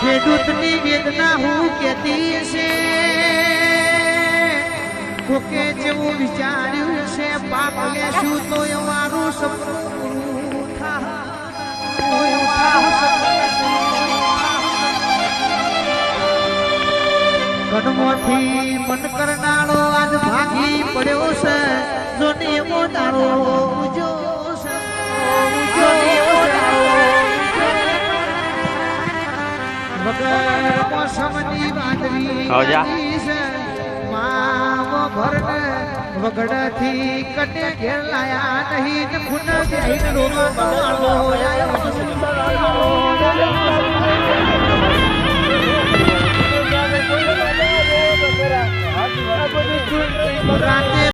ખેડૂતની વેદના હું કહેતી છે કોકે જેવું વિચાર્યું છે પાક લેશું તો મારું સપનું પૂરું કડમોથી મન કરનારો આજ ભાગી પડ્યો છે જો એવો દારો ઉજો વગર મોસમની વાદળી માવો ભરને વગડથી કટે ઘેર લાયા નહીં ને ખૂન દેહીને રોગો બગાડો રાતે